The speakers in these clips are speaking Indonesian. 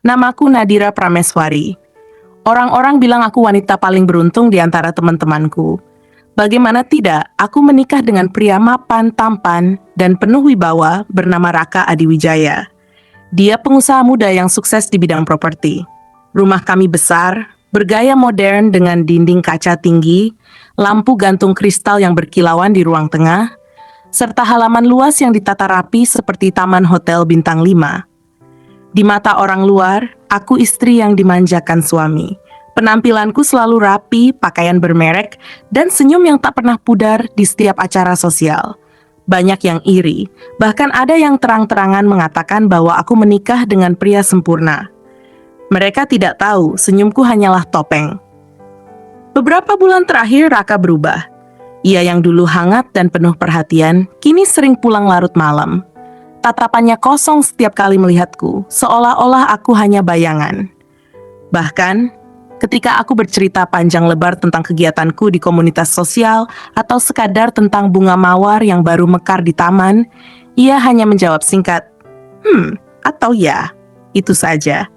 Namaku Nadira Prameswari. Orang-orang bilang aku wanita paling beruntung di antara teman-temanku. Bagaimana tidak, aku menikah dengan pria mapan, tampan, dan penuh wibawa bernama Raka Adiwijaya. Dia pengusaha muda yang sukses di bidang properti. Rumah kami besar, bergaya modern dengan dinding kaca tinggi, lampu gantung kristal yang berkilauan di ruang tengah, serta halaman luas yang ditata rapi seperti taman hotel bintang 5. Di mata orang luar, aku istri yang dimanjakan suami. Penampilanku selalu rapi, pakaian bermerek, dan senyum yang tak pernah pudar di setiap acara sosial. Banyak yang iri, bahkan ada yang terang-terangan mengatakan bahwa aku menikah dengan pria sempurna. Mereka tidak tahu senyumku hanyalah topeng. Beberapa bulan terakhir Raka berubah. Ia yang dulu hangat dan penuh perhatian, kini sering pulang larut malam. Tatapannya kosong setiap kali melihatku, seolah-olah aku hanya bayangan. Bahkan, ketika aku bercerita panjang lebar tentang kegiatanku di komunitas sosial atau sekadar tentang bunga mawar yang baru mekar di taman, ia hanya menjawab singkat, atau ya, itu saja.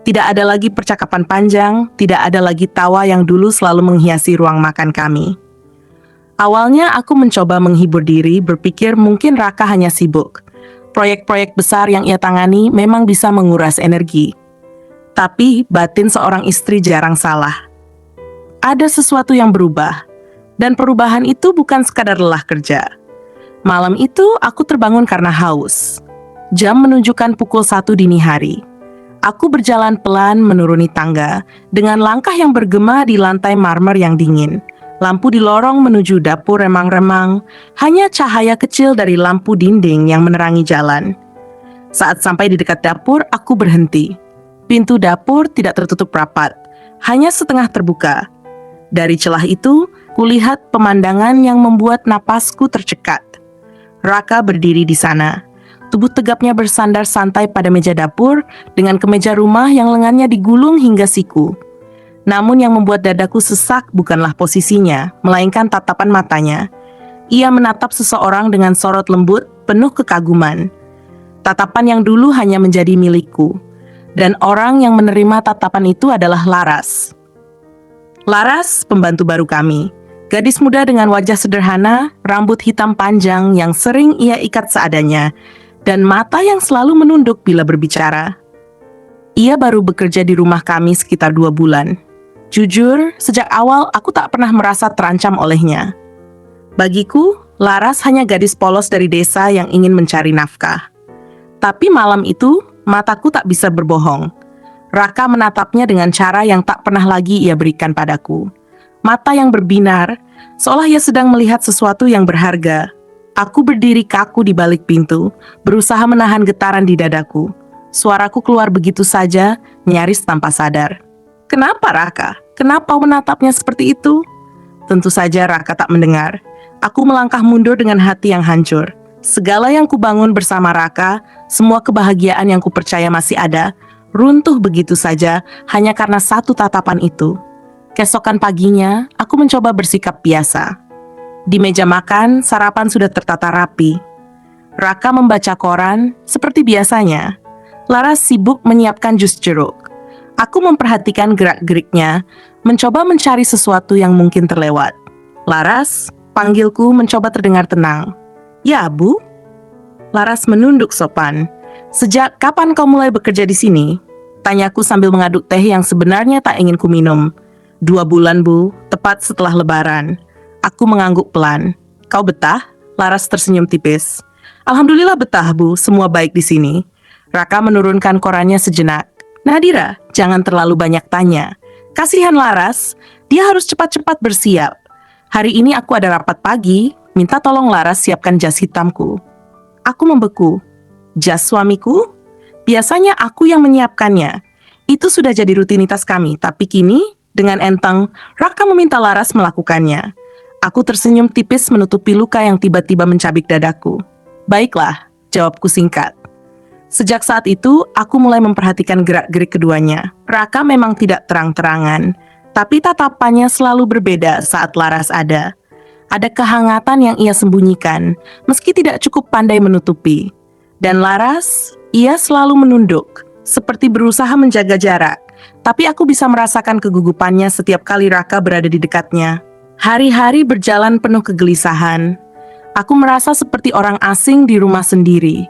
Tidak ada lagi percakapan panjang, tidak ada lagi tawa yang dulu selalu menghiasi ruang makan kami. Awalnya aku mencoba menghibur diri, berpikir mungkin Raka hanya sibuk. Proyek-proyek besar yang ia tangani memang bisa menguras energi. Tapi batin seorang istri jarang salah. Ada sesuatu yang berubah, dan perubahan itu bukan sekadar lelah kerja. Malam itu aku terbangun karena haus. Jam menunjukkan pukul 1 dini hari. Aku berjalan pelan menuruni tangga, dengan langkah yang bergema di lantai marmer yang dingin. Lampu di lorong menuju dapur remang-remang, hanya cahaya kecil dari lampu dinding yang menerangi jalan. Saat sampai di dekat dapur, aku berhenti. Pintu dapur tidak tertutup rapat, hanya setengah terbuka. Dari celah itu, kulihat pemandangan yang membuat napasku tercekat. Raka berdiri di sana. Tubuh tegapnya bersandar santai pada meja dapur, dengan kemeja rumah yang lengannya digulung hingga siku. Namun yang membuat dadaku sesak bukanlah posisinya, melainkan tatapan matanya. Ia menatap seseorang dengan sorot lembut, penuh kekaguman. Tatapan yang dulu hanya menjadi milikku. Dan orang yang menerima tatapan itu adalah Laras. Laras, pembantu baru kami. Gadis muda dengan wajah sederhana, rambut hitam panjang yang sering ia ikat seadanya, dan mata yang selalu menunduk bila berbicara. Ia baru bekerja di rumah kami sekitar 2 bulan. Jujur, sejak awal aku tak pernah merasa terancam olehnya. Bagiku, Laras hanya gadis polos dari desa yang ingin mencari nafkah. Tapi malam itu, mataku tak bisa berbohong. Raka menatapnya dengan cara yang tak pernah lagi ia berikan padaku. Mata yang berbinar, seolah ia sedang melihat sesuatu yang berharga. Aku berdiri kaku di balik pintu, berusaha menahan getaran di dadaku. Suaraku keluar begitu saja, nyaris tanpa sadar. Kenapa Raka? Kenapa menatapnya seperti itu? Tentu saja Raka tak mendengar. Aku melangkah mundur dengan hati yang hancur. Segala yang kubangun bersama Raka, semua kebahagiaan yang kupercaya masih ada, runtuh begitu saja hanya karena satu tatapan itu. Keesokan paginya, aku mencoba bersikap biasa. Di meja makan, sarapan sudah tertata rapi. Raka membaca koran seperti biasanya. Laras sibuk menyiapkan jus jeruk. Aku memperhatikan gerak-geriknya, mencoba mencari sesuatu yang mungkin terlewat. Laras, panggilku mencoba terdengar tenang. Ya, Bu? Laras menunduk sopan. Sejak kapan kau mulai bekerja di sini? Tanyaku sambil mengaduk teh yang sebenarnya tak ingin kuminum. 2 bulan, Bu, tepat setelah Lebaran. Aku mengangguk pelan. Kau betah? Laras tersenyum tipis. Alhamdulillah betah, Bu, semua baik di sini. Raka menurunkan korannya sejenak. Nadira, jangan terlalu banyak tanya. Kasihan Laras, dia harus cepat-cepat bersiap. Hari ini aku ada rapat pagi, minta tolong Laras siapkan jas hitamku. Aku membeku. Jas suamiku? Biasanya aku yang menyiapkannya. Itu sudah jadi rutinitas kami, tapi kini, dengan enteng, Raka meminta Laras melakukannya. Aku tersenyum tipis menutupi luka yang tiba-tiba mencabik dadaku. Baiklah, jawabku singkat. Sejak saat itu, aku mulai memperhatikan gerak-gerik keduanya. Raka memang tidak terang-terangan, tapi tatapannya selalu berbeda saat Laras ada. Ada kehangatan yang ia sembunyikan, meski tidak cukup pandai menutupi. Dan Laras, ia selalu menunduk, seperti berusaha menjaga jarak. Tapi aku bisa merasakan kegugupannya setiap kali Raka berada di dekatnya. Hari-hari berjalan penuh kegelisahan. Aku merasa seperti orang asing di rumah sendiri.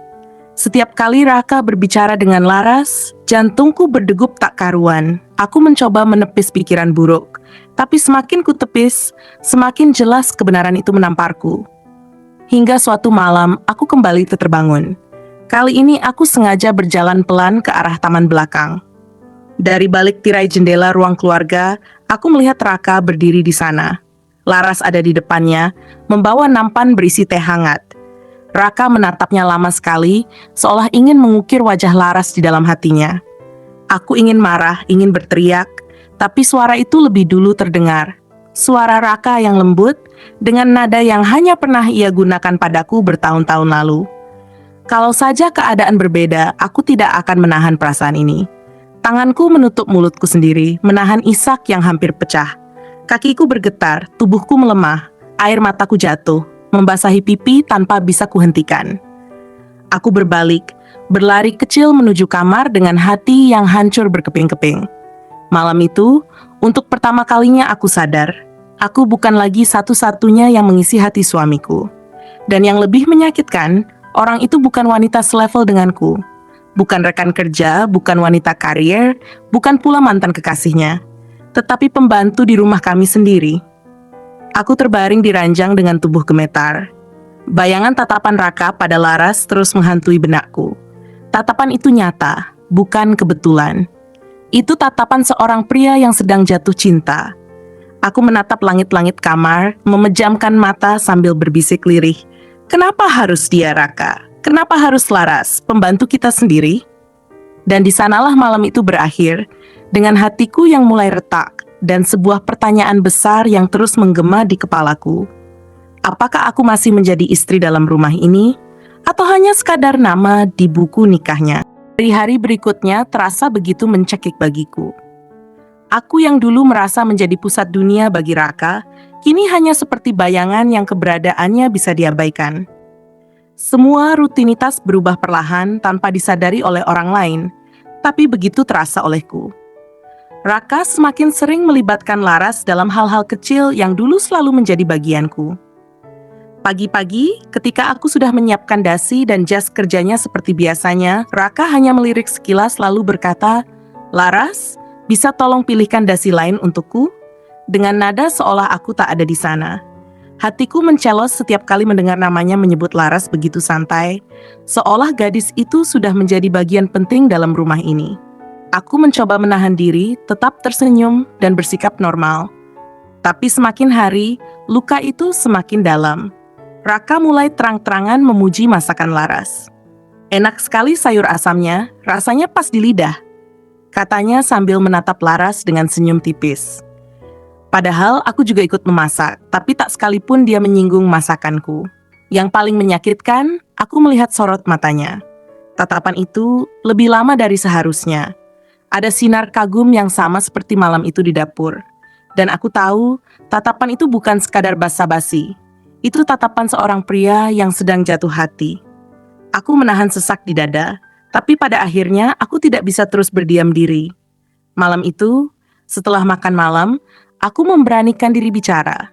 Setiap kali Raka berbicara dengan Laras, jantungku berdegup tak karuan. Aku mencoba menepis pikiran buruk. Tapi semakin ku tepis, semakin jelas kebenaran itu menamparku. Hingga suatu malam, aku kembali terbangun. Kali ini aku sengaja berjalan pelan ke arah taman belakang. Dari balik tirai jendela ruang keluarga, aku melihat Raka berdiri di sana. Laras ada di depannya, membawa nampan berisi teh hangat. Raka menatapnya lama sekali, seolah ingin mengukir wajah Laras di dalam hatinya. Aku ingin marah, ingin berteriak, tapi suara itu lebih dulu terdengar. Suara Raka yang lembut, dengan nada yang hanya pernah ia gunakan padaku bertahun-tahun lalu. Kalau saja keadaan berbeda, aku tidak akan menahan perasaan ini. Tanganku menutup mulutku sendiri, menahan isak yang hampir pecah. Kakiku bergetar, tubuhku melemah, air mataku jatuh, membasahi pipi tanpa bisa kuhentikan. Aku berbalik, berlari kecil menuju kamar dengan hati yang hancur berkeping-keping. Malam itu, untuk pertama kalinya aku sadar, aku bukan lagi satu-satunya yang mengisi hati suamiku. Dan yang lebih menyakitkan, orang itu bukan wanita selevel denganku. Bukan rekan kerja, bukan wanita karier, bukan pula mantan kekasihnya, tetapi pembantu di rumah kami sendiri. Aku terbaring di ranjang dengan tubuh gemetar. Bayangan tatapan Raka pada Laras terus menghantui benakku. Tatapan itu nyata, bukan kebetulan. Itu tatapan seorang pria yang sedang jatuh cinta. Aku menatap langit-langit kamar, memejamkan mata sambil berbisik lirih. Kenapa harus dia, Raka? Kenapa harus Laras, pembantu kita sendiri? Dan di sanalah malam itu berakhir, dengan hatiku yang mulai retak, dan sebuah pertanyaan besar yang terus menggema di kepalaku. Apakah aku masih menjadi istri dalam rumah ini, atau hanya sekadar nama di buku nikahnya? Hari-hari berikutnya terasa begitu mencekik bagiku. Aku yang dulu merasa menjadi pusat dunia bagi Raka, kini hanya seperti bayangan yang keberadaannya bisa diabaikan. Semua rutinitas berubah perlahan tanpa disadari oleh orang lain, tapi begitu terasa olehku. Raka semakin sering melibatkan Laras dalam hal-hal kecil yang dulu selalu menjadi bagianku. Pagi-pagi, ketika aku sudah menyiapkan dasi dan jas kerjanya seperti biasanya, Raka hanya melirik sekilas lalu berkata, "Laras, bisa tolong pilihkan dasi lain untukku?" Dengan nada seolah aku tak ada di sana. Hatiku mencelos setiap kali mendengar namanya menyebut Laras begitu santai, seolah gadis itu sudah menjadi bagian penting dalam rumah ini. Aku mencoba menahan diri, tetap tersenyum dan bersikap normal. Tapi semakin hari, luka itu semakin dalam. Raka mulai terang-terangan memuji masakan Laras. "Enak sekali sayur asamnya, rasanya pas di lidah," katanya sambil menatap Laras dengan senyum tipis. Padahal aku juga ikut memasak, tapi tak sekalipun dia menyinggung masakanku. Yang paling menyakitkan, aku melihat sorot matanya. Tatapan itu lebih lama dari seharusnya. Ada sinar kagum yang sama seperti malam itu di dapur. Dan aku tahu, tatapan itu bukan sekadar basa-basi. Itu tatapan seorang pria yang sedang jatuh hati. Aku menahan sesak di dada, tapi pada akhirnya aku tidak bisa terus berdiam diri. Malam itu, setelah makan malam, aku memberanikan diri bicara.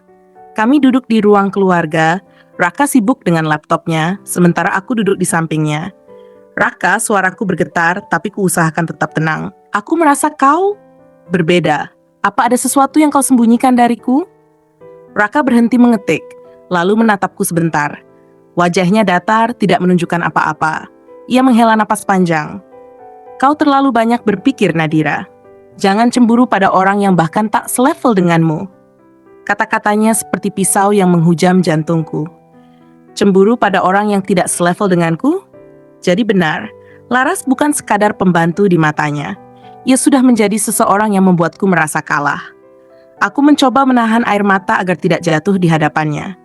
Kami duduk di ruang keluarga, Raka sibuk dengan laptopnya, sementara aku duduk di sampingnya. "Raka," suaraku bergetar, tapi kuusahakan tetap tenang. "Aku merasa kau berbeda. Apa ada sesuatu yang kau sembunyikan dariku?" Raka berhenti mengetik, lalu menatapku sebentar. Wajahnya datar, tidak menunjukkan apa-apa. Ia menghela napas panjang. "Kau terlalu banyak berpikir, Nadira. Jangan cemburu pada orang yang bahkan tak selevel denganmu." Kata-katanya seperti pisau yang menghujam jantungku. Cemburu pada orang yang tidak selevel denganku? Jadi benar, Laras bukan sekadar pembantu di matanya. Ia sudah menjadi seseorang yang membuatku merasa kalah. Aku mencoba menahan air mata agar tidak jatuh di hadapannya.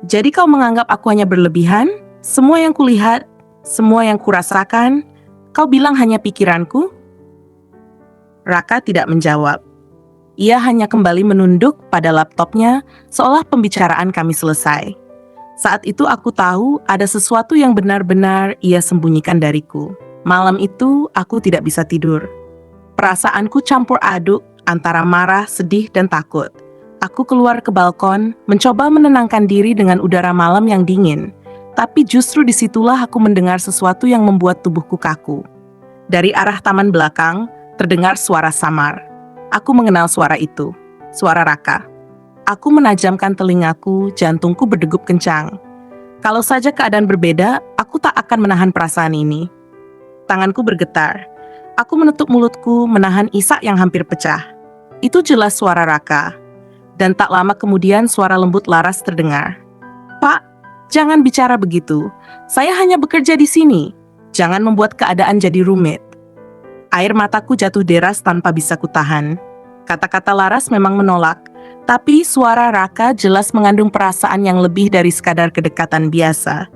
"Jadi kau menganggap aku hanya berlebihan? Semua yang kulihat, semua yang kurasakan, kau bilang hanya pikiranku?" Raka tidak menjawab. Ia hanya kembali menunduk pada laptopnya seolah pembicaraan kami selesai. Saat itu aku tahu ada sesuatu yang benar-benar ia sembunyikan dariku. Malam itu aku tidak bisa tidur. Perasaanku campur aduk antara marah, sedih, dan takut. Aku keluar ke balkon, mencoba menenangkan diri dengan udara malam yang dingin. Tapi justru disitulah aku mendengar sesuatu yang membuat tubuhku kaku. Dari arah taman belakang, terdengar suara samar. Aku mengenal suara itu, suara Raka. Aku menajamkan telingaku, jantungku berdegup kencang. Kalau saja keadaan berbeda, aku tak akan menahan perasaan ini. Tanganku bergetar. Aku menutup mulutku, menahan isak yang hampir pecah. Itu jelas suara Raka. Dan tak lama kemudian suara lembut Laras terdengar. "Pak, jangan bicara begitu. Saya hanya bekerja di sini. Jangan membuat keadaan jadi rumit." Air mataku jatuh deras tanpa bisa kutahan. Kata-kata Laras memang menolak, tapi suara Raka jelas mengandung perasaan yang lebih dari sekadar kedekatan biasa.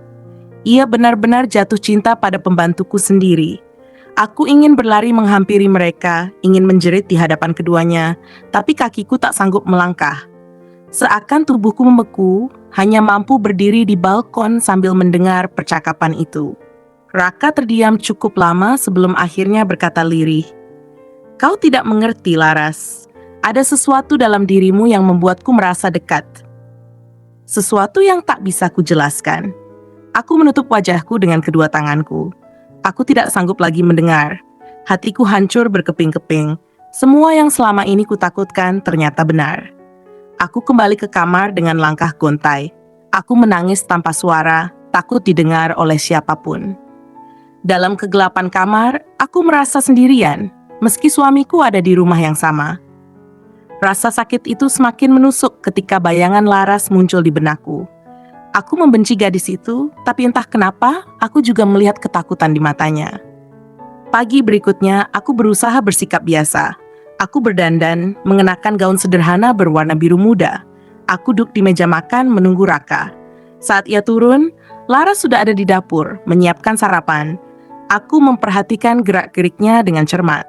Ia benar-benar jatuh cinta pada pembantuku sendiri. Aku ingin berlari menghampiri mereka, ingin menjerit di hadapan keduanya, tapi kakiku tak sanggup melangkah. Seakan tubuhku membeku, hanya mampu berdiri di balkon sambil mendengar percakapan itu. Raka terdiam cukup lama sebelum akhirnya berkata lirih, "Kau tidak mengerti, Laras. Ada sesuatu dalam dirimu yang membuatku merasa dekat. Sesuatu yang tak bisa kujelaskan." Aku menutup wajahku dengan kedua tanganku. Aku tidak sanggup lagi mendengar. Hatiku hancur berkeping-keping. Semua yang selama ini kutakutkan ternyata benar. Aku kembali ke kamar dengan langkah gontai. Aku menangis tanpa suara, takut didengar oleh siapapun. Dalam kegelapan kamar, aku merasa sendirian, meski suamiku ada di rumah yang sama. Rasa sakit itu semakin menusuk ketika bayangan Laras muncul di benakku. Aku membenci gadis itu, tapi entah kenapa, aku juga melihat ketakutan di matanya. Pagi berikutnya, aku berusaha bersikap biasa. Aku berdandan, mengenakan gaun sederhana berwarna biru muda. Aku duduk di meja makan menunggu Raka. Saat ia turun, Laras sudah ada di dapur, menyiapkan sarapan. Aku memperhatikan gerak-geriknya dengan cermat.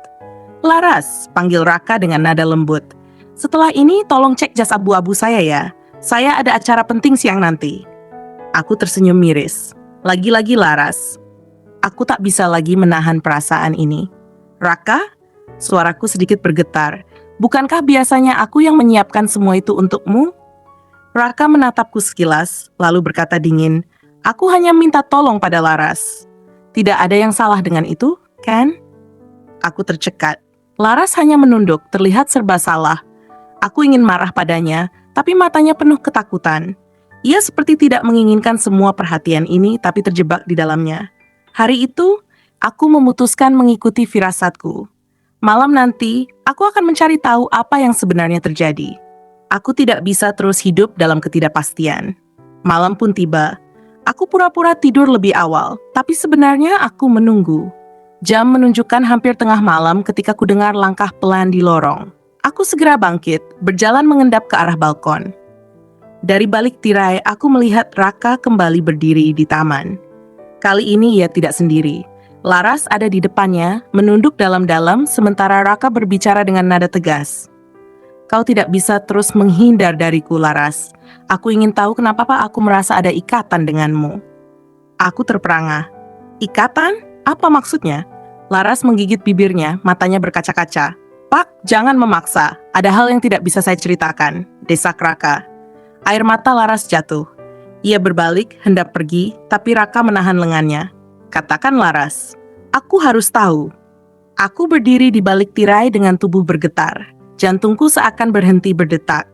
"Laras," panggil Raka dengan nada lembut. "Setelah ini tolong cek jas abu-abu saya ya. Saya ada acara penting siang nanti." Aku tersenyum miris. Lagi-lagi Laras. Aku tak bisa lagi menahan perasaan ini. "Raka?" Suaraku sedikit bergetar. "Bukankah biasanya aku yang menyiapkan semua itu untukmu?" Raka menatapku sekilas, lalu berkata dingin, "Aku hanya minta tolong pada Laras. Tidak ada yang salah dengan itu, kan?" Aku tercekat. Laras hanya menunduk, terlihat serba salah. Aku ingin marah padanya, tapi matanya penuh ketakutan. Ia seperti tidak menginginkan semua perhatian ini, tapi terjebak di dalamnya. Hari itu, aku memutuskan mengikuti firasatku. Malam nanti, aku akan mencari tahu apa yang sebenarnya terjadi. Aku tidak bisa terus hidup dalam ketidakpastian. Malam pun tiba. Aku pura-pura tidur lebih awal, tapi sebenarnya aku menunggu. Jam menunjukkan hampir tengah malam ketika ku dengar langkah pelan di lorong. Aku segera bangkit, berjalan mengendap ke arah balkon. Dari balik tirai, aku melihat Raka kembali berdiri di taman. Kali ini ia tidak sendiri. Laras ada di depannya, menunduk dalam-dalam, sementara Raka berbicara dengan nada tegas. "Kau tidak bisa terus menghindar dariku, Laras. Aku ingin tahu kenapa aku merasa ada ikatan denganmu." Aku terperangah. "Ikatan? Apa maksudnya?" Laras menggigit bibirnya, matanya berkaca-kaca. "Pak, jangan memaksa. Ada hal yang tidak bisa saya ceritakan," desak Raka. Air mata Laras jatuh. Ia berbalik, hendak pergi, tapi Raka menahan lengannya. "Katakan, Laras. Aku harus tahu." Aku berdiri di balik tirai dengan tubuh bergetar. Jantungku seakan berhenti berdetak.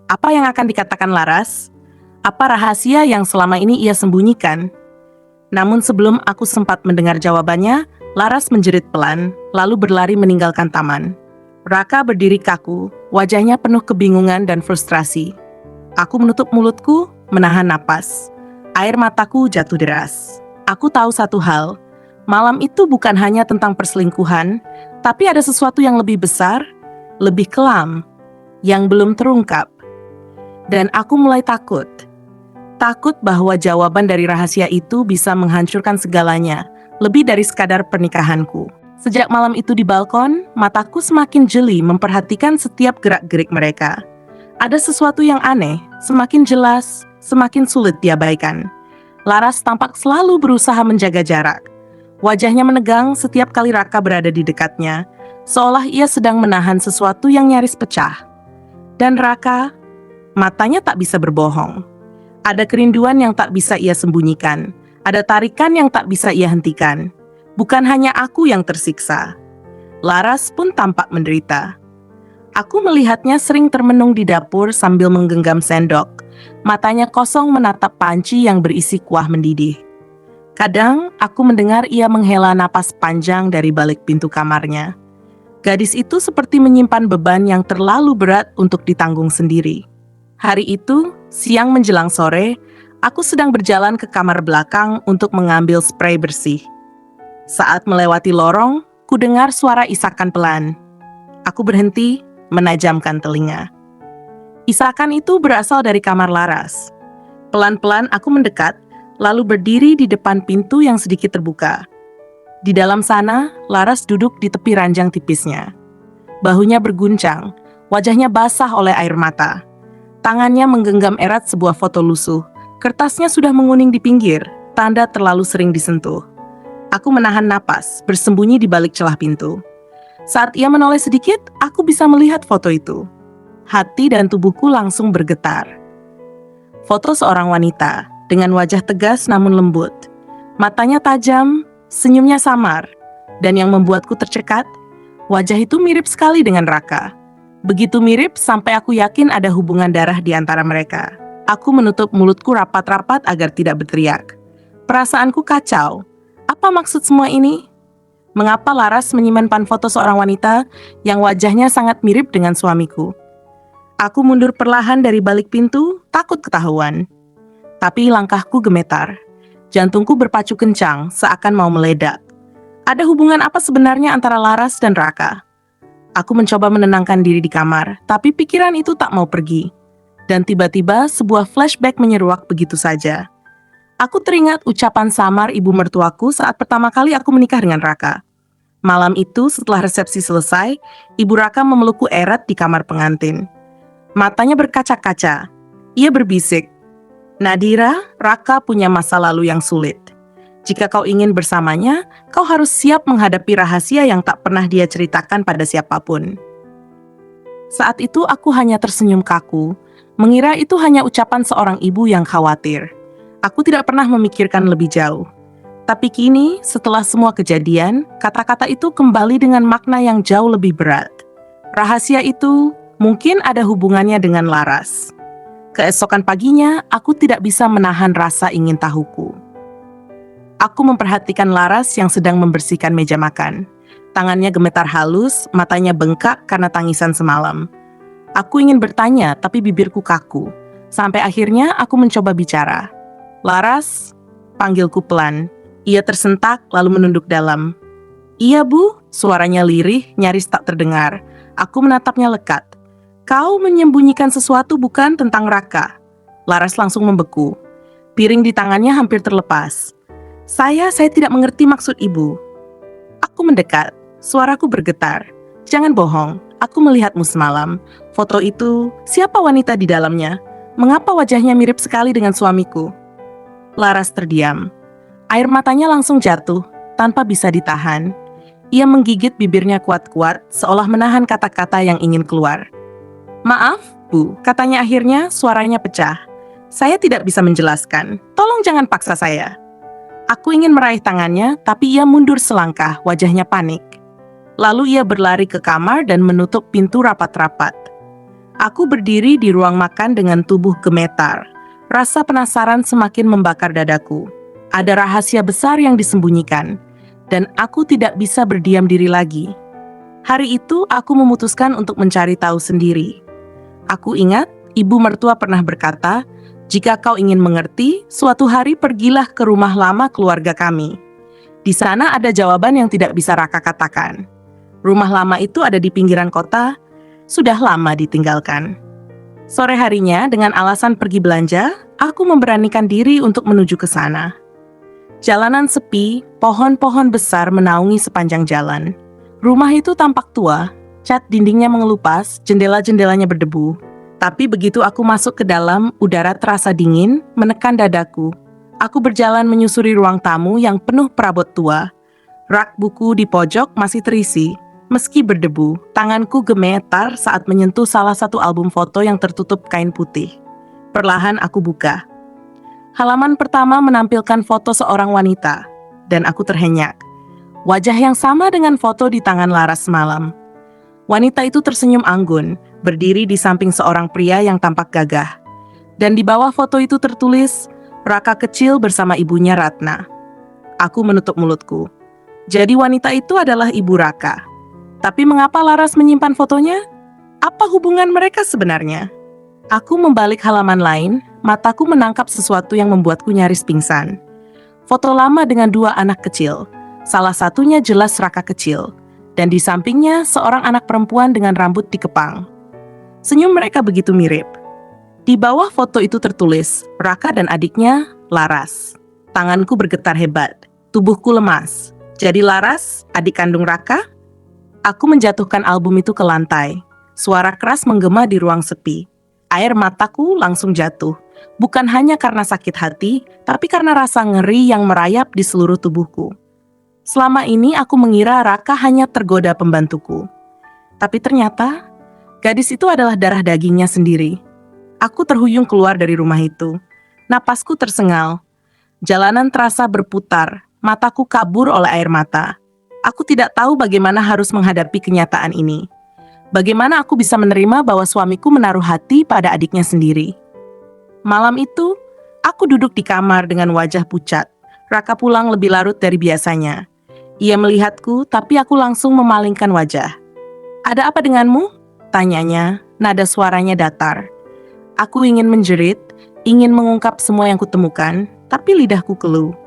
Apa yang akan dikatakan Laras? Apa rahasia yang selama ini ia sembunyikan? Namun sebelum aku sempat mendengar jawabannya, Laras menjerit pelan, lalu berlari meninggalkan taman. Raka berdiri kaku, wajahnya penuh kebingungan dan frustrasi. Aku menutup mulutku, menahan napas. Air mataku jatuh deras. Aku tahu satu hal, malam itu bukan hanya tentang perselingkuhan, tapi ada sesuatu yang lebih besar, lebih kelam, yang belum terungkap. Dan aku mulai takut. Takut bahwa jawaban dari rahasia itu bisa menghancurkan segalanya, lebih dari sekadar pernikahanku. Sejak malam itu di balkon, mataku semakin jeli memperhatikan setiap gerak-gerik mereka. Ada sesuatu yang aneh, semakin jelas, semakin sulit diabaikan. Laras tampak selalu berusaha menjaga jarak. Wajahnya menegang setiap kali Raka berada di dekatnya, seolah ia sedang menahan sesuatu yang nyaris pecah. Dan Raka, matanya tak bisa berbohong. Ada kerinduan yang tak bisa ia sembunyikan. Ada tarikan yang tak bisa ia hentikan. Bukan hanya aku yang tersiksa. Laras pun tampak menderita. Aku melihatnya sering termenung di dapur sambil menggenggam sendok. Matanya kosong menatap panci yang berisi kuah mendidih. Kadang aku mendengar ia menghela napas panjang dari balik pintu kamarnya. Gadis itu seperti menyimpan beban yang terlalu berat untuk ditanggung sendiri. Hari itu, siang menjelang sore, aku sedang berjalan ke kamar belakang untuk mengambil spray bersih. Saat melewati lorong, ku dengar suara isakan pelan. Aku berhenti, menajamkan telinga. Isakan itu berasal dari kamar Laras. Pelan-pelan aku mendekat, lalu berdiri di depan pintu yang sedikit terbuka. Di dalam sana, Laras duduk di tepi ranjang tipisnya. Bahunya berguncang, wajahnya basah oleh air mata. Tangannya menggenggam erat sebuah foto lusuh. Kertasnya sudah menguning di pinggir, tanda terlalu sering disentuh. Aku menahan napas, bersembunyi di balik celah pintu. Saat ia menoleh sedikit, aku bisa melihat foto itu. Hati dan tubuhku langsung bergetar. Foto seorang wanita, dengan wajah tegas namun lembut. Matanya tajam, senyumnya samar. Dan yang membuatku tercekat, wajah itu mirip sekali dengan Raka. Begitu mirip sampai aku yakin ada hubungan darah di antara mereka. Aku menutup mulutku rapat-rapat agar tidak berteriak. Perasaanku kacau. Apa maksud semua ini? Mengapa Laras menyimpan foto seorang wanita yang wajahnya sangat mirip dengan suamiku? Aku mundur perlahan dari balik pintu, takut ketahuan. Tapi langkahku gemetar. Jantungku berpacu kencang, seakan mau meledak. Ada hubungan apa sebenarnya antara Laras dan Raka? Aku mencoba menenangkan diri di kamar, tapi pikiran itu tak mau pergi. Dan tiba-tiba sebuah flashback menyeruak begitu saja. Aku teringat ucapan samar ibu mertuaku saat pertama kali aku menikah dengan Raka. Malam itu setelah resepsi selesai, ibu Raka memelukku erat di kamar pengantin. Matanya berkaca-kaca. Ia berbisik, "Nadira, Raka punya masa lalu yang sulit. Jika kau ingin bersamanya, kau harus siap menghadapi rahasia yang tak pernah dia ceritakan pada siapapun." Saat itu aku hanya tersenyum kaku, mengira itu hanya ucapan seorang ibu yang khawatir. Aku tidak pernah memikirkan lebih jauh. Tapi kini, setelah semua kejadian, kata-kata itu kembali dengan makna yang jauh lebih berat. Rahasia itu mungkin ada hubungannya dengan Laras. Keesokan paginya, aku tidak bisa menahan rasa ingin tahuku. Aku memperhatikan Laras yang sedang membersihkan meja makan. Tangannya gemetar halus, matanya bengkak karena tangisan semalam. Aku ingin bertanya, tapi bibirku kaku. Sampai akhirnya aku mencoba bicara. "Laras," panggilku pelan. Ia tersentak lalu menunduk dalam. "Iya, Bu," suaranya lirih, nyaris tak terdengar. Aku menatapnya lekat. "Kau menyembunyikan sesuatu bukan tentang Raka?" Laras langsung membeku. Piring di tangannya hampir terlepas. Saya tidak mengerti maksud ibu." Aku mendekat, suaraku bergetar. "Jangan bohong, aku melihatmu semalam. Foto itu, siapa wanita di dalamnya? Mengapa wajahnya mirip sekali dengan suamiku?" Laras terdiam. Air matanya langsung jatuh, tanpa bisa ditahan. Ia menggigit bibirnya kuat-kuat, seolah menahan kata-kata yang ingin keluar. "Maaf, Bu," katanya akhirnya, suaranya pecah. "Saya tidak bisa menjelaskan. Tolong jangan paksa saya." Aku ingin meraih tangannya, tapi ia mundur selangkah, wajahnya panik. Lalu ia berlari ke kamar dan menutup pintu rapat-rapat. Aku berdiri di ruang makan dengan tubuh gemetar. Rasa penasaran semakin membakar dadaku. Ada rahasia besar yang disembunyikan, dan aku tidak bisa berdiam diri lagi. Hari itu aku memutuskan untuk mencari tahu sendiri. Aku ingat ibu mertua pernah berkata, "Jika kau ingin mengerti, suatu hari pergilah ke rumah lama keluarga kami. Di sana ada jawaban yang tidak bisa Raka katakan." Rumah lama itu ada di pinggiran kota, sudah lama ditinggalkan. Sore harinya, dengan alasan pergi belanja, aku memberanikan diri untuk menuju ke sana. Jalanan sepi, pohon-pohon besar menaungi sepanjang jalan. Rumah itu tampak tua, cat dindingnya mengelupas, jendela-jendelanya berdebu. Tapi begitu aku masuk ke dalam, udara terasa dingin, menekan dadaku. Aku berjalan menyusuri ruang tamu yang penuh perabot tua. Rak buku di pojok masih terisi. Meski berdebu, tanganku gemetar saat menyentuh salah satu album foto yang tertutup kain putih. Perlahan aku buka. Halaman pertama menampilkan foto seorang wanita, dan aku terhenyak. Wajah yang sama dengan foto di tangan Laras semalam. Wanita itu tersenyum anggun, berdiri di samping seorang pria yang tampak gagah. Dan di bawah foto itu tertulis, Raka kecil bersama ibunya Ratna. Aku menutup mulutku. Jadi wanita itu adalah ibu Raka. Tapi mengapa Laras menyimpan fotonya? Apa hubungan mereka sebenarnya? Aku membalik halaman lain, mataku menangkap sesuatu yang membuatku nyaris pingsan. Foto lama dengan dua anak kecil. Salah satunya jelas Raka kecil. Dan di sampingnya seorang anak perempuan dengan rambut dikepang. Senyum mereka begitu mirip. Di bawah foto itu tertulis, Raka dan adiknya, Laras. Tanganku bergetar hebat, tubuhku lemas. Jadi Laras, adik kandung Raka? Aku menjatuhkan album itu ke lantai. Suara keras menggema di ruang sepi. Air mataku langsung jatuh. Bukan hanya karena sakit hati, tapi karena rasa ngeri yang merayap di seluruh tubuhku. Selama ini aku mengira Raka hanya tergoda pembantuku. Tapi ternyata, gadis itu adalah darah dagingnya sendiri. Aku terhuyung keluar dari rumah itu. Napasku tersengal. Jalanan terasa berputar, mataku kabur oleh air mata. Aku tidak tahu bagaimana harus menghadapi kenyataan ini. Bagaimana aku bisa menerima bahwa suamiku menaruh hati pada adiknya sendiri. Malam itu, aku duduk di kamar dengan wajah pucat. Raka pulang lebih larut dari biasanya. Ia melihatku, tapi aku langsung memalingkan wajah. "Ada apa denganmu?" tanyanya, nada suaranya datar. Aku ingin menjerit, ingin mengungkap semua yang kutemukan, tapi lidahku keluh.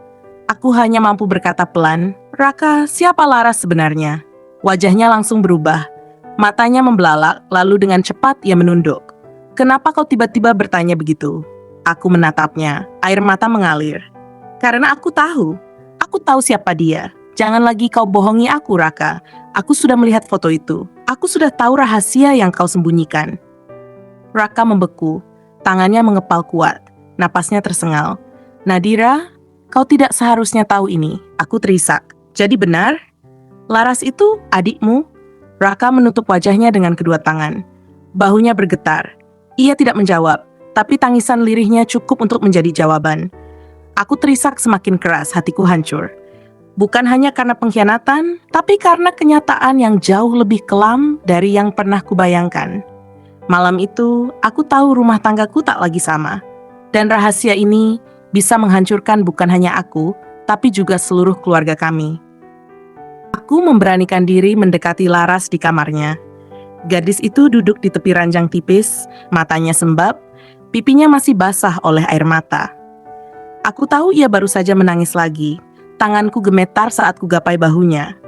Aku hanya mampu berkata pelan, "Raka, siapa Laras sebenarnya?" Wajahnya langsung berubah. Matanya membelalak, lalu dengan cepat ia menunduk. "Kenapa kau tiba-tiba bertanya begitu?" Aku menatapnya, air mata mengalir. "Karena aku tahu siapa dia. Jangan lagi kau bohongi aku, Raka. Aku sudah melihat foto itu. Aku sudah tahu rahasia yang kau sembunyikan." Raka membeku, tangannya mengepal kuat, napasnya tersengal. "Nadira, kau tidak seharusnya tahu ini." Aku terisak. "Jadi benar? Laras itu adikmu?" Raka menutup wajahnya dengan kedua tangan. Bahunya bergetar. Ia tidak menjawab, tapi tangisan lirihnya cukup untuk menjadi jawaban. Aku terisak semakin keras, hatiku hancur. Bukan hanya karena pengkhianatan, tapi karena kenyataan yang jauh lebih kelam dari yang pernah kubayangkan. Malam itu, aku tahu rumah tanggaku tak lagi sama. Dan rahasia ini bisa menghancurkan bukan hanya aku, tapi juga seluruh keluarga kami. Aku memberanikan diri mendekati Laras di kamarnya. Gadis itu duduk di tepi ranjang tipis, matanya sembab, pipinya masih basah oleh air mata. Aku tahu ia baru saja menangis lagi. Tanganku gemetar saat kugapai bahunya.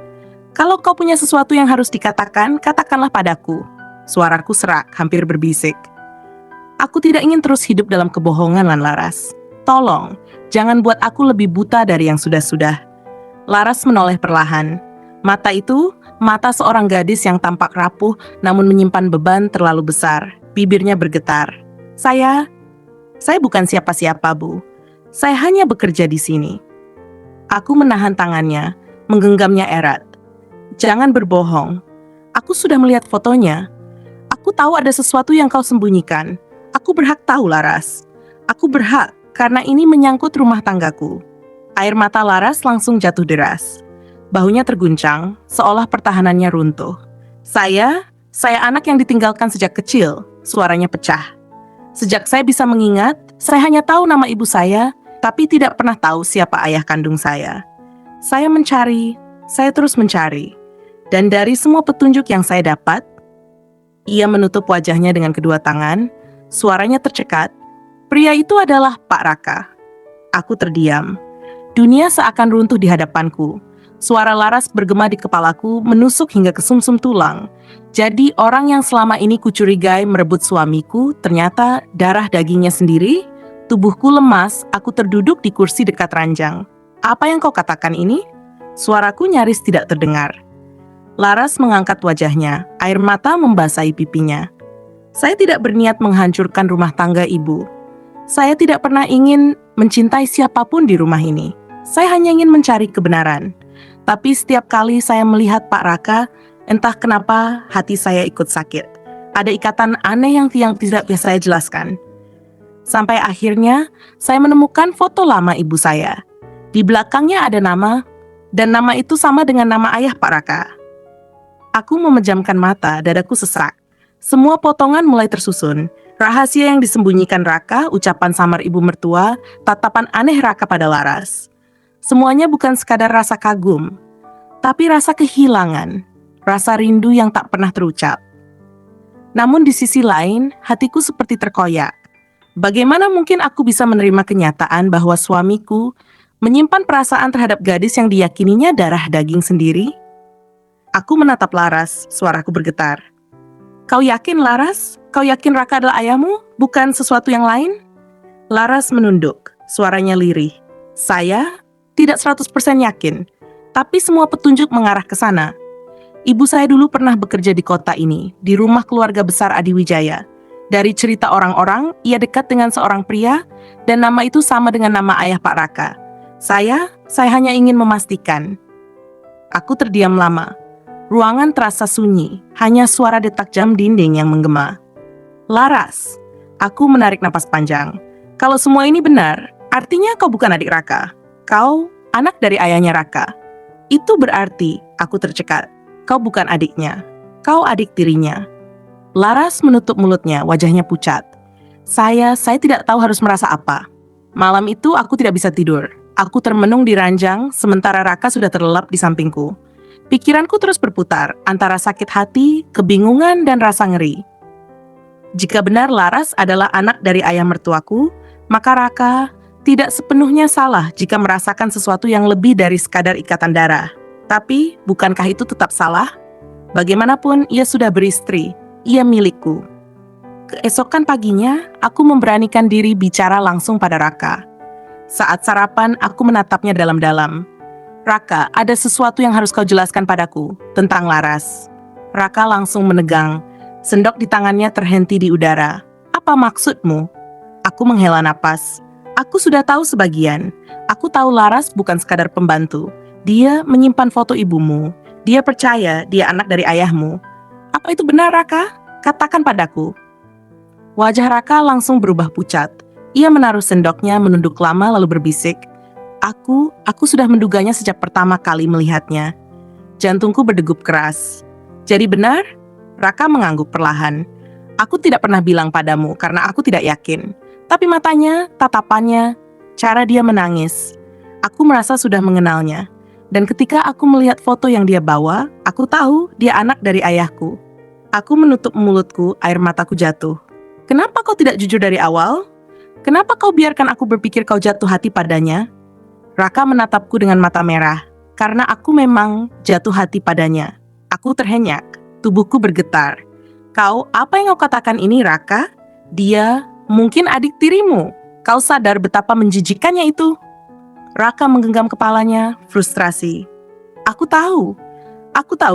"Kalau kau punya sesuatu yang harus dikatakan, katakanlah padaku." Suaraku serak, hampir berbisik. "Aku tidak ingin terus hidup dalam kebohongan, Laras. Tolong, jangan buat aku lebih buta dari yang sudah-sudah." Laras menoleh perlahan. Mata itu, mata seorang gadis yang tampak rapuh namun menyimpan beban terlalu besar. Bibirnya bergetar. Saya bukan siapa-siapa, Bu. Saya hanya bekerja di sini." Aku menahan tangannya, menggenggamnya erat. "Jangan berbohong. Aku sudah melihat fotonya. Aku tahu ada sesuatu yang kau sembunyikan. Aku berhak tahu, Laras. Aku berhak, karena ini menyangkut rumah tanggaku." Air mata Laras langsung jatuh deras. Bahunya terguncang, seolah pertahanannya runtuh. Saya anak yang ditinggalkan sejak kecil," suaranya pecah. "Sejak saya bisa mengingat, saya hanya tahu nama ibu saya, tapi tidak pernah tahu siapa ayah kandung saya. Saya terus mencari. Dan dari semua petunjuk yang saya dapat," ia menutup wajahnya dengan kedua tangan, suaranya tercekat, "pria itu adalah Pak Raka." Aku terdiam. Dunia seakan runtuh di hadapanku. Suara Laras bergema di kepalaku, menusuk hingga ke sumsum tulang. Jadi orang yang selama ini kucurigai merebut suamiku, ternyata darah dagingnya sendiri. Tubuhku lemas, aku terduduk di kursi dekat ranjang. "Apa yang kau katakan ini?" Suaraku nyaris tidak terdengar. Laras mengangkat wajahnya, air mata membasahi pipinya. "Saya tidak berniat menghancurkan rumah tangga ibu. Saya tidak pernah ingin mencintai siapapun di rumah ini. Saya hanya ingin mencari kebenaran. Tapi setiap kali saya melihat Pak Raka, entah kenapa hati saya ikut sakit. Ada ikatan aneh yang tidak bisa saya jelaskan. Sampai akhirnya saya menemukan foto lama ibu saya. Di belakangnya ada nama, dan nama itu sama dengan nama ayah Pak Raka. Aku memejamkan mata, dadaku sesak. Semua potongan mulai tersusun. Rahasia yang disembunyikan Raka, ucapan samar ibu mertua, tatapan aneh Raka pada Laras. Semuanya bukan sekadar rasa kagum, tapi rasa kehilangan, rasa rindu yang tak pernah terucap. Namun di sisi lain, hatiku seperti terkoyak. Bagaimana mungkin aku bisa menerima kenyataan bahwa suamiku menyimpan perasaan terhadap gadis yang diyakininya darah daging sendiri? Aku menatap Laras, suaraku bergetar. Kau yakin, Laras? Kau yakin Raka adalah ayahmu, bukan sesuatu yang lain? Laras menunduk, suaranya lirih. Saya tidak 100% yakin, tapi semua petunjuk mengarah ke sana. Ibu saya dulu pernah bekerja di kota ini, di rumah keluarga besar Adiwijaya. Dari cerita orang-orang, ia dekat dengan seorang pria, dan nama itu sama dengan nama ayah Pak Raka. Saya hanya ingin memastikan. Aku terdiam lama. Ruangan terasa sunyi, hanya suara detak jam dinding yang menggema. Laras, aku menarik napas panjang. Kalau semua ini benar, artinya kau bukan adik Raka. Kau anak dari ayahnya Raka. Itu berarti, aku tercekat, kau bukan adiknya. Kau adik tirinya. Laras menutup mulutnya, wajahnya pucat. Saya tidak tahu harus merasa apa. Malam itu aku tidak bisa tidur. Aku termenung di ranjang, sementara Raka sudah terlelap di sampingku. Pikiranku terus berputar antara sakit hati, kebingungan, dan rasa ngeri. Jika benar Laras adalah anak dari ayah mertuaku, maka Raka tidak sepenuhnya salah jika merasakan sesuatu yang lebih dari sekadar ikatan darah. Tapi, bukankah itu tetap salah? Bagaimanapun, ia sudah beristri. Ia milikku. Keesokan paginya, aku memberanikan diri bicara langsung pada Raka. Saat sarapan, aku menatapnya dalam-dalam. Raka, ada sesuatu yang harus kau jelaskan padaku tentang Laras. Raka langsung menegang. Sendok di tangannya terhenti di udara. Apa maksudmu? Aku menghela napas. Aku sudah tahu sebagian. Aku tahu Laras bukan sekadar pembantu. Dia menyimpan foto ibumu. Dia percaya dia anak dari ayahmu. Apa itu benar, Raka? Katakan padaku. Wajah Raka langsung berubah pucat. Ia menaruh sendoknya, menunduk lama lalu berbisik. Aku sudah menduganya sejak pertama kali melihatnya. Jantungku berdegup keras. Jadi benar? Raka mengangguk perlahan. Aku tidak pernah bilang padamu karena aku tidak yakin. Tapi matanya, tatapannya, cara dia menangis. Aku merasa sudah mengenalnya. Dan ketika aku melihat foto yang dia bawa, aku tahu dia anak dari ayahku. Aku menutup mulutku, air mataku jatuh. Kenapa kau tidak jujur dari awal? Kenapa kau biarkan aku berpikir kau jatuh hati padanya? Raka menatapku dengan mata merah, karena aku memang jatuh hati padanya. Aku terhenyak, tubuhku bergetar. Apa yang kau katakan ini, Raka? Dia mungkin adik tirimu. Kau sadar betapa menjijikannya itu? Raka menggenggam kepalanya, frustrasi. Aku tahu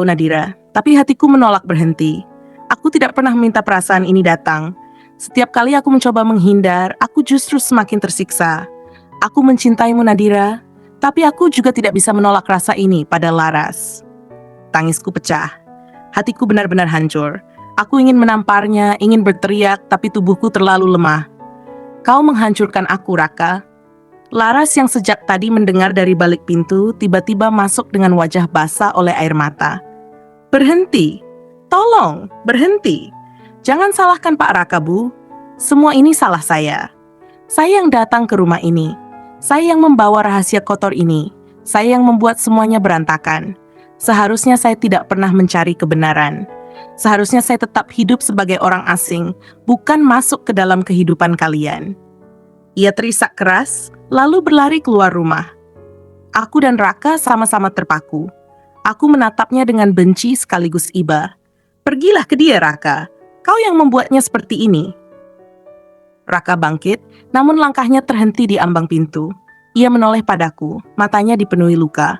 Nadira, tapi hatiku menolak berhenti. Aku tidak pernah meminta perasaan ini datang. Setiap kali aku mencoba menghindar, aku justru semakin tersiksa. Aku mencintaimu, Nadira, tapi aku juga tidak bisa menolak rasa ini pada Laras. Tangisku pecah. Hatiku benar-benar hancur. Aku ingin menamparnya, ingin berteriak, tapi tubuhku terlalu lemah. Kau menghancurkan aku, Raka. Laras yang sejak tadi mendengar dari balik pintu, tiba-tiba masuk dengan wajah basah oleh air mata. Berhenti. Tolong, berhenti. Jangan salahkan Pak Raka, Bu. Semua ini salah saya. Saya yang datang ke rumah ini. Saya yang membawa rahasia kotor ini. Saya yang membuat semuanya berantakan. Seharusnya saya tidak pernah mencari kebenaran. Seharusnya saya tetap hidup sebagai orang asing, bukan masuk ke dalam kehidupan kalian. Ia terisak keras, lalu berlari keluar rumah. Aku dan Raka sama-sama terpaku. Aku menatapnya dengan benci sekaligus iba. Pergilah ke dia, Raka. Kau yang membuatnya seperti ini. Raka bangkit, namun langkahnya terhenti di ambang pintu. Ia menoleh padaku, matanya dipenuhi luka.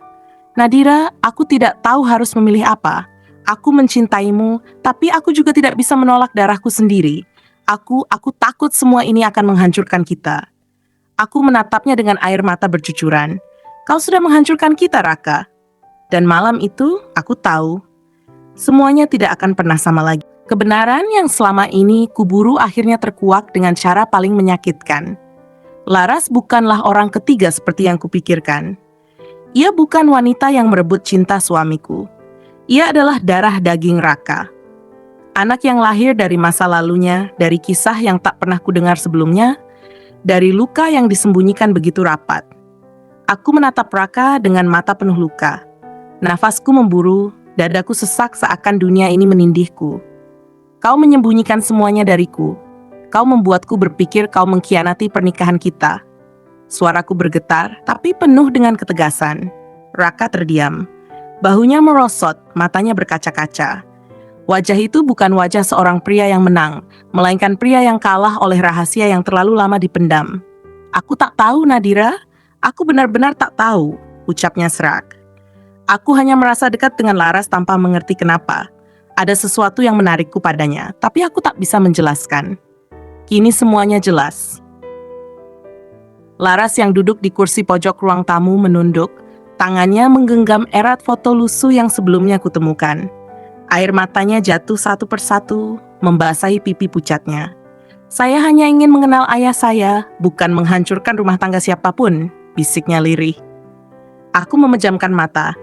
Nadira, aku tidak tahu harus memilih apa. Aku mencintaimu, tapi aku juga tidak bisa menolak darahku sendiri. Aku takut semua ini akan menghancurkan kita. Aku menatapnya dengan air mata bercucuran. Kau sudah menghancurkan kita, Raka. Dan malam itu, aku tahu, semuanya tidak akan pernah sama lagi. Kebenaran yang selama ini kuburu akhirnya terkuak dengan cara paling menyakitkan. Laras bukanlah orang ketiga seperti yang kupikirkan. Ia bukan wanita yang merebut cinta suamiku. Ia adalah darah daging Raka. Anak yang lahir dari masa lalunya, dari kisah yang tak pernah kudengar sebelumnya, dari luka yang disembunyikan begitu rapat. Aku menatap Raka dengan mata penuh luka. Nafasku memburu, dadaku sesak seakan dunia ini menindihku. Kau menyembunyikan semuanya dariku. Kau membuatku berpikir kau mengkhianati pernikahan kita. Suaraku bergetar, tapi penuh dengan ketegasan. Raka terdiam. Bahunya merosot, matanya berkaca-kaca. Wajah itu bukan wajah seorang pria yang menang, melainkan pria yang kalah oleh rahasia yang terlalu lama dipendam. Aku tak tahu, Nadira. Aku benar-benar tak tahu, ucapnya serak. Aku hanya merasa dekat dengan Laras tanpa mengerti kenapa. Ada sesuatu yang menarikku padanya, tapi aku tak bisa menjelaskan. Kini semuanya jelas. Laras yang duduk di kursi pojok ruang tamu menunduk, tangannya menggenggam erat foto lusuh yang sebelumnya kutemukan. Air matanya jatuh satu persatu, membasahi pipi pucatnya. Saya hanya ingin mengenal ayah saya, bukan menghancurkan rumah tangga siapapun, bisiknya lirih. Aku memejamkan mata.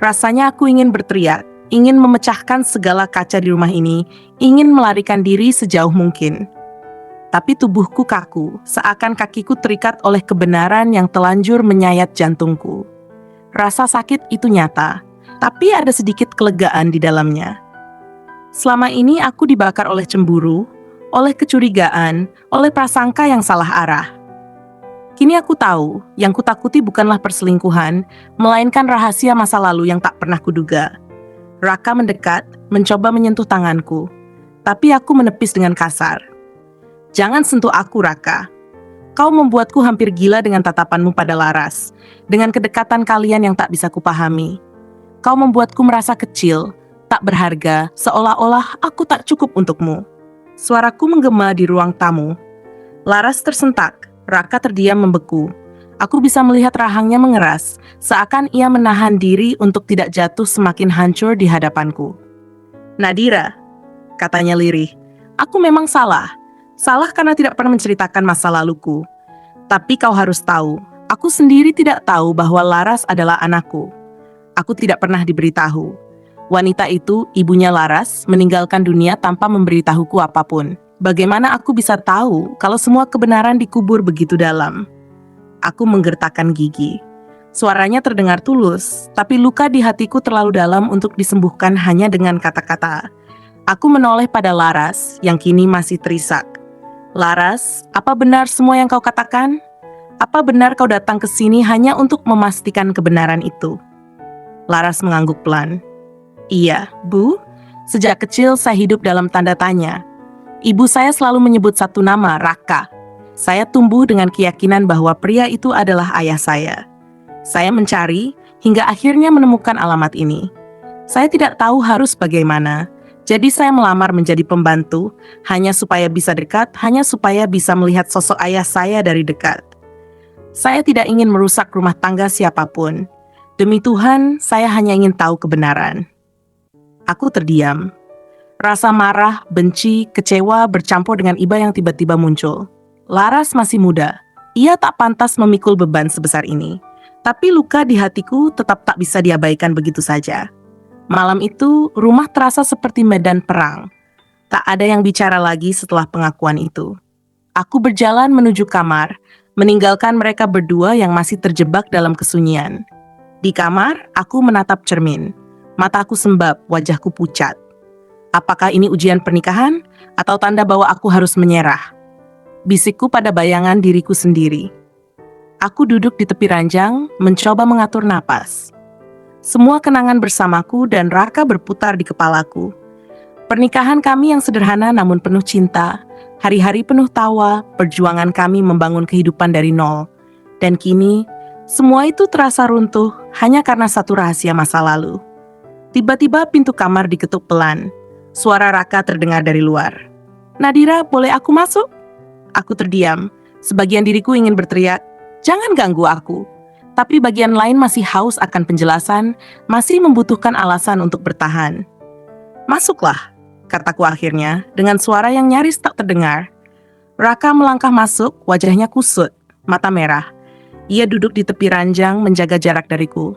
Rasanya aku ingin berteriak, ingin memecahkan segala kaca di rumah ini, ingin melarikan diri sejauh mungkin. Tapi tubuhku kaku, seakan kakiku terikat oleh kebenaran yang telanjur menyayat jantungku. Rasa sakit itu nyata, tapi ada sedikit kelegaan di dalamnya. Selama ini aku dibakar oleh cemburu, oleh kecurigaan, oleh prasangka yang salah arah. Kini aku tahu, yang kutakuti bukanlah perselingkuhan, melainkan rahasia masa lalu yang tak pernah kuduga. Raka mendekat, mencoba menyentuh tanganku, tapi aku menepis dengan kasar. Jangan sentuh aku, Raka. Kau membuatku hampir gila dengan tatapanmu pada Laras, dengan kedekatan kalian yang tak bisa kupahami. Kau membuatku merasa kecil, tak berharga, seolah-olah aku tak cukup untukmu. Suaraku menggema di ruang tamu. Laras tersentak, Raka terdiam membeku. Aku bisa melihat rahangnya mengeras, seakan ia menahan diri untuk tidak jatuh semakin hancur di hadapanku. Nadira, katanya lirih, aku memang salah. Salah karena tidak pernah menceritakan masa laluku. Tapi kau harus tahu, aku sendiri tidak tahu bahwa Laras adalah anakku. Aku tidak pernah diberitahu. Wanita itu, ibunya Laras, meninggalkan dunia tanpa memberitahuku apapun. Bagaimana aku bisa tahu kalau semua kebenaran dikubur begitu dalam? Aku menggertakkan gigi. Suaranya terdengar tulus, tapi luka di hatiku terlalu dalam untuk disembuhkan hanya dengan kata-kata. Aku menoleh pada Laras yang kini masih terisak. Laras, apa benar semua yang kau katakan? Apa benar kau datang ke sini hanya untuk memastikan kebenaran itu? Laras mengangguk pelan. Iya, Bu. Sejak kecil saya hidup dalam tanda tanya. Ibu saya selalu menyebut satu nama, Raka. Saya tumbuh dengan keyakinan bahwa pria itu adalah ayah saya. Saya mencari hingga akhirnya menemukan alamat ini. Saya tidak tahu harus bagaimana. Jadi saya melamar menjadi pembantu, hanya supaya bisa dekat, hanya supaya bisa melihat sosok ayah saya dari dekat. Saya tidak ingin merusak rumah tangga siapapun. Demi Tuhan, saya hanya ingin tahu kebenaran. Aku terdiam. Rasa marah, benci, kecewa bercampur dengan iba yang tiba-tiba muncul. Laras masih muda. Ia tak pantas memikul beban sebesar ini. Tapi luka di hatiku tetap tak bisa diabaikan begitu saja. Malam itu, rumah terasa seperti medan perang. Tak ada yang bicara lagi setelah pengakuan itu. Aku berjalan menuju kamar, meninggalkan mereka berdua yang masih terjebak dalam kesunyian. Di kamar, aku menatap cermin. Mataku sembab, wajahku pucat. Apakah ini ujian pernikahan, atau tanda bahwa aku harus menyerah? Bisikku pada bayangan diriku sendiri. Aku duduk di tepi ranjang, mencoba mengatur napas. Semua kenangan bersamaku dan Raka berputar di kepalaku. Pernikahan kami yang sederhana namun penuh cinta, hari-hari penuh tawa, perjuangan kami membangun kehidupan dari nol. Dan kini, semua itu terasa runtuh hanya karena satu rahasia masa lalu. Tiba-tiba pintu kamar diketuk pelan. Suara Raka terdengar dari luar. Nadira, boleh aku masuk? Aku terdiam. Sebagian diriku ingin berteriak, jangan ganggu aku. Tapi bagian lain masih haus akan penjelasan, masih membutuhkan alasan untuk bertahan. "Masuklah," kataku akhirnya, dengan suara yang nyaris tak terdengar. Raka melangkah masuk, wajahnya kusut, mata merah. Ia duduk di tepi ranjang, menjaga jarak dariku.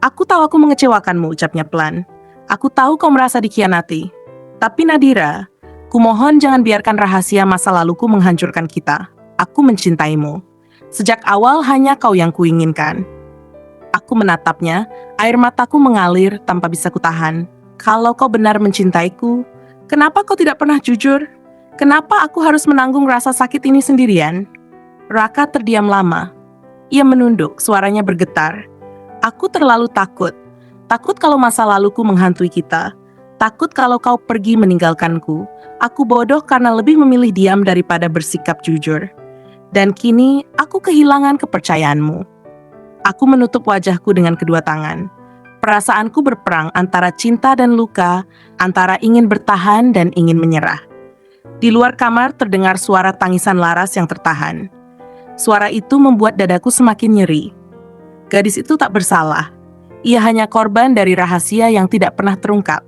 "Aku tahu aku mengecewakanmu," ucapnya pelan. "Aku tahu kau merasa dikhianati. Tapi Nadira, kumohon jangan biarkan rahasia masa laluku menghancurkan kita. Aku mencintaimu. Sejak awal hanya kau yang kuinginkan." Aku menatapnya, air mataku mengalir tanpa bisa kutahan. "Kalau kau benar mencintaiku, kenapa kau tidak pernah jujur? Kenapa aku harus menanggung rasa sakit ini sendirian?" Raka terdiam lama. Ia menunduk, suaranya bergetar. "Aku terlalu takut. Takut kalau masa laluku menghantui kita. Takut kalau kau pergi meninggalkanku. Aku bodoh karena lebih memilih diam daripada bersikap jujur. Dan kini aku kehilangan kepercayaanmu." Aku menutup wajahku dengan kedua tangan. Perasaanku berperang antara cinta dan luka, antara ingin bertahan dan ingin menyerah. Di luar kamar terdengar suara tangisan Laras yang tertahan. Suara itu membuat dadaku semakin nyeri. Gadis itu tak bersalah. Ia hanya korban dari rahasia yang tidak pernah terungkap.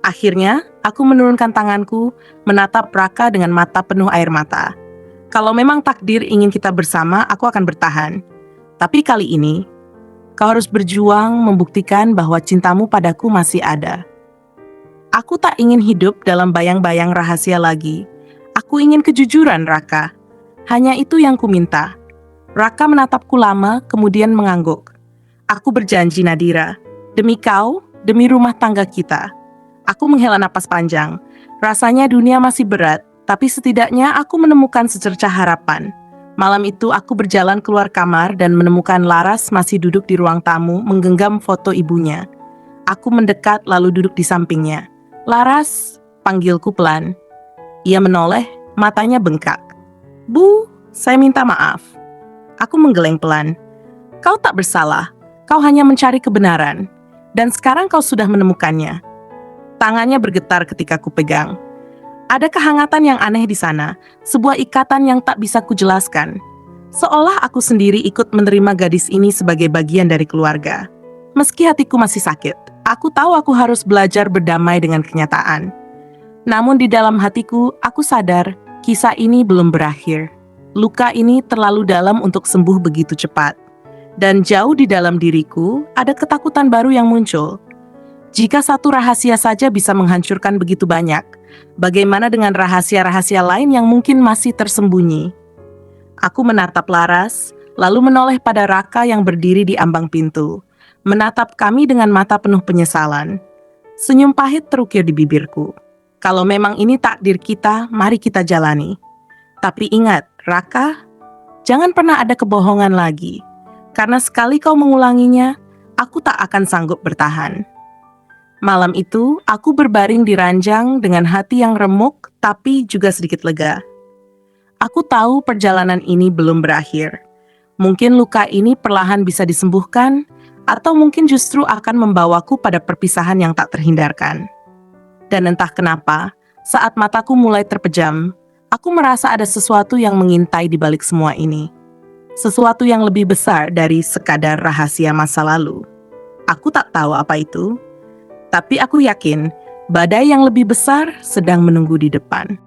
Akhirnya, aku menurunkan tanganku, menatap Raka dengan mata penuh air mata. "Kalau memang takdir ingin kita bersama, aku akan bertahan. Tapi kali ini, kau harus berjuang membuktikan bahwa cintamu padaku masih ada." Aku tak ingin hidup dalam bayang-bayang rahasia lagi. Aku ingin kejujuran, Raka. Hanya itu yang kuminta. Raka menatapku lama, kemudian mengangguk. "Aku berjanji, Nadira. Demi kau, demi rumah tangga kita." Aku menghela napas panjang. Rasanya dunia masih berat, tapi setidaknya aku menemukan secercah harapan. Malam itu aku berjalan keluar kamar dan menemukan Laras masih duduk di ruang tamu menggenggam foto ibunya. Aku mendekat lalu duduk di sampingnya. "Laras," panggilku pelan. Ia menoleh, matanya bengkak. "Bu, saya minta maaf." Aku menggeleng pelan. "Kau tak bersalah. Kau hanya mencari kebenaran. Dan sekarang kau sudah menemukannya." Tangannya bergetar ketika ku pegang. Ada kehangatan yang aneh di sana, sebuah ikatan yang tak bisa kujelaskan. Seolah aku sendiri ikut menerima gadis ini sebagai bagian dari keluarga. Meski hatiku masih sakit, aku tahu aku harus belajar berdamai dengan kenyataan. Namun di dalam hatiku, aku sadar kisah ini belum berakhir. Luka ini terlalu dalam untuk sembuh begitu cepat. Dan jauh di dalam diriku, ada ketakutan baru yang muncul. Jika satu rahasia saja bisa menghancurkan begitu banyak, bagaimana dengan rahasia-rahasia lain yang mungkin masih tersembunyi? Aku menatap Laras, lalu menoleh pada Raka yang berdiri di ambang pintu, menatap kami dengan mata penuh penyesalan. Senyum pahit terukir di bibirku. Kalau memang ini takdir kita, mari kita jalani. Tapi ingat, Raka, jangan pernah ada kebohongan lagi. Karena sekali kau mengulanginya, aku tak akan sanggup bertahan. Malam itu, aku berbaring di ranjang dengan hati yang remuk, tapi juga sedikit lega. Aku tahu perjalanan ini belum berakhir. Mungkin luka ini perlahan bisa disembuhkan, atau mungkin justru akan membawaku pada perpisahan yang tak terhindarkan. Dan entah kenapa, saat mataku mulai terpejam, aku merasa ada sesuatu yang mengintai di balik semua ini. Sesuatu yang lebih besar dari sekadar rahasia masa lalu. Aku tak tahu apa itu, tapi aku yakin badai yang lebih besar sedang menunggu di depan.